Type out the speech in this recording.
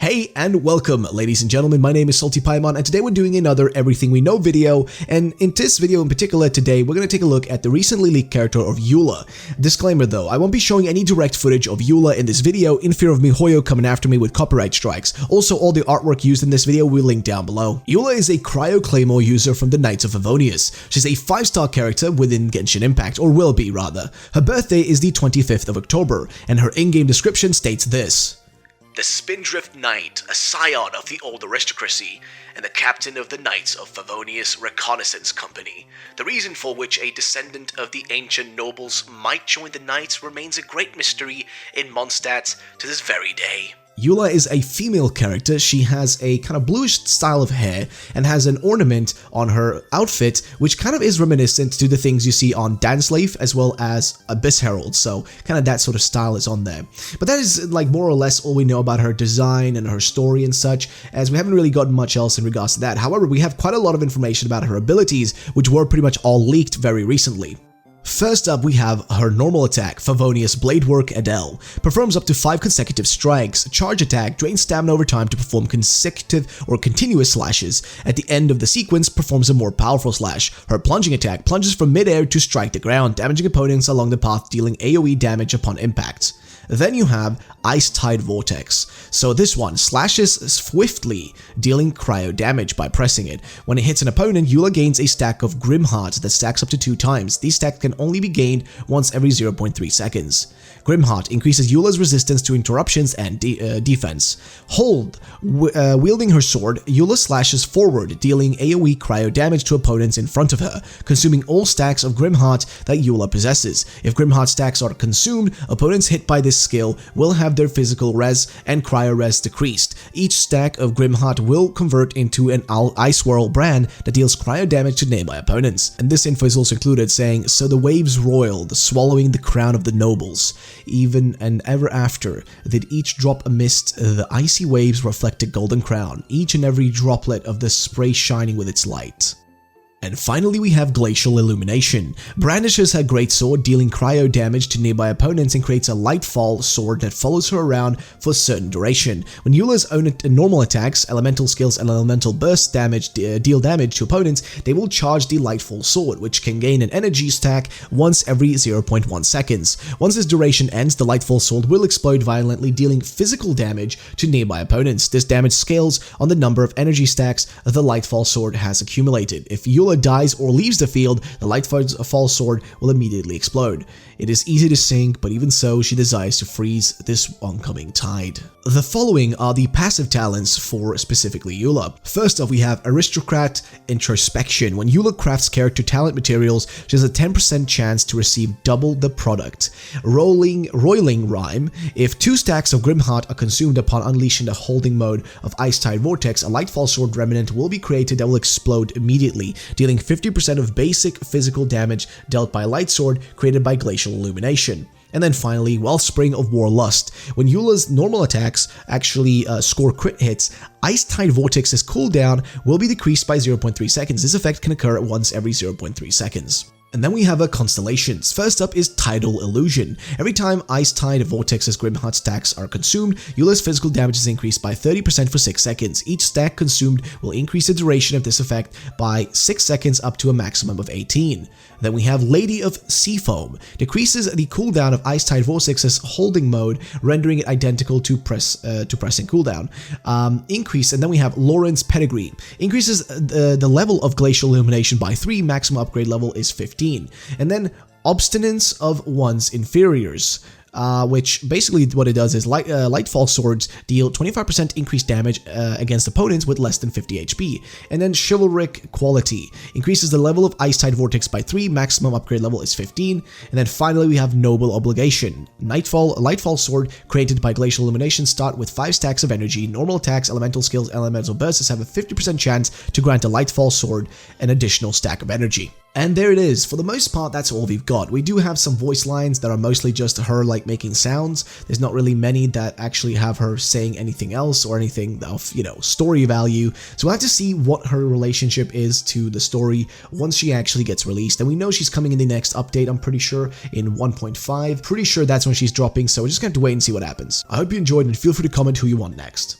Hey and welcome, ladies and gentlemen. My name is Salty Paimon, and today we're doing another Everything We Know video. And in this video in particular today, we're going to take a look at the recently leaked character of Eula. Disclaimer though, I won't be showing any direct footage of Eula in this video in fear of MiHoYo coming after me with copyright strikes. Also, all the artwork used in this video will link down below. Eula is a Cryo Claymore user from the Knights of Favonius. She's a 5-star character within Genshin Impact, or will be rather. Her birthday is the 25th of October, and her in-game description states this: the Spindrift Knight, a scion of the old aristocracy, and the captain of the Knights of Favonius Reconnaissance Company. The reason for which a descendant of the ancient nobles might join the Knights remains a great mystery in Mondstadt to this very day. Eula is a female character. She has a kind of bluish style of hair and has an ornament on her outfit which kind of is reminiscent to the things you see on Danslave as well as Abyss Herald, so kind of that sort of style is on there. But that is like more or less all we know about her design and her story and such, as we haven't really gotten much else in regards to that. However, we have quite a lot of information about her abilities, which were pretty much all leaked very recently. First up, we have her normal attack, Favonius Bladework Adele. Performs up to 5 consecutive strikes. Charge attack drains stamina over time to perform consecutive or continuous slashes. At the end of the sequence, performs a more powerful slash. Her plunging attack plunges from mid-air to strike the ground, damaging opponents along the path, dealing AoE damage upon impact. Then you have Tied Vortex. So this one slashes swiftly, dealing cryo damage by pressing it. When it hits an opponent, Eula gains a stack of Grim Heart that stacks up to 2 times. These stacks can only be gained once every 0.3 seconds. Grim Heart increases Eula's resistance to interruptions and defense. Hold. Wielding her sword, Eula slashes forward, dealing AoE cryo damage to opponents in front of her, consuming all stacks of Grim Heart that Eula possesses. If Grim Heart stacks are consumed, opponents hit by this skill will have their physical res and cryo res decreased. Each stack of Grim Heart will convert into an Ice Whirl brand that deals cryo damage to nearby opponents. And this info is also included, saying, so the waves roiled, swallowing the crown of the nobles. Even and ever after did each drop amidst the icy waves reflect a golden crown, each and every droplet of the spray shining with its light. And finally, we have Glacial Illumination. Brandishes her great sword, dealing cryo damage to nearby opponents, and creates a lightfall sword that follows her around for a certain duration. When Eula's own normal attacks, elemental skills, and elemental burst damage deal damage to opponents, they will charge the lightfall sword, which can gain an energy stack once every 0.1 seconds. Once this duration ends, the lightfall sword will explode violently, dealing physical damage to nearby opponents. This damage scales on the number of energy stacks the lightfall sword has accumulated. If Eula dies or leaves the field, the lightfall sword will immediately explode. It is easy to sink, but even so, she desires to freeze this oncoming tide. The following are the passive talents for specifically Eula. First up, we have Aristocrat Introspection. When Eula crafts character talent materials, she has a 10% chance to receive double the product. Roiling Rhyme. If 2 stacks of Grim Heart are consumed upon unleashing the holding mode of Tied Vortex, a lightfall sword remnant will be created that will explode immediately, dealing 50% of basic physical damage dealt by a light sword created by Glacial Illumination. And then finally, Wellspring of Warlust. When Eula's normal attacks actually score crit hits, Tied Vortex's cooldown will be decreased by 0.3 seconds. This effect can occur once every 0.3 seconds. And then we have our constellations. First up is Tidal Illusion. Every time Tied Vortex's Grim Heart stacks are consumed, Eula's physical damage is increased by 30% for 6 seconds. Each stack consumed will increase the duration of this effect by 6 seconds up to a maximum of 18. Then we have Lady of Seafoam. Decreases the cooldown of Tied Vortex's holding mode, rendering it identical to pressing cooldown. And then we have Lawrence Pedigree. Increases the level of Glacial Illumination by 3, maximum upgrade level is 15. And then Obstinance of One's Inferiors. Which basically what it does is lightfall swords deal 25% increased damage against opponents with less than 50 HP. And then Chivalric Quality increases the level of Tied Vortex by 3, maximum upgrade level is 15. And then finally we have Noble Obligation. Lightfall sword created by Glacial Illumination start with 5 stacks of energy. Normal attacks, elemental skills, elemental bursts have a 50% chance to grant a lightfall sword an additional stack of energy. And there it is. For the most part, that's all we've got. We do have some voice lines that are mostly just her like making sounds. There's not really many that actually have her saying anything else or anything of, story value. So we'll have to see what her relationship is to the story once she actually gets released. And we know she's coming in the next update, I'm pretty sure, in 1.5. Pretty sure that's when she's dropping, so we're just going to have to wait and see what happens. I hope you enjoyed, and feel free to comment who you want next.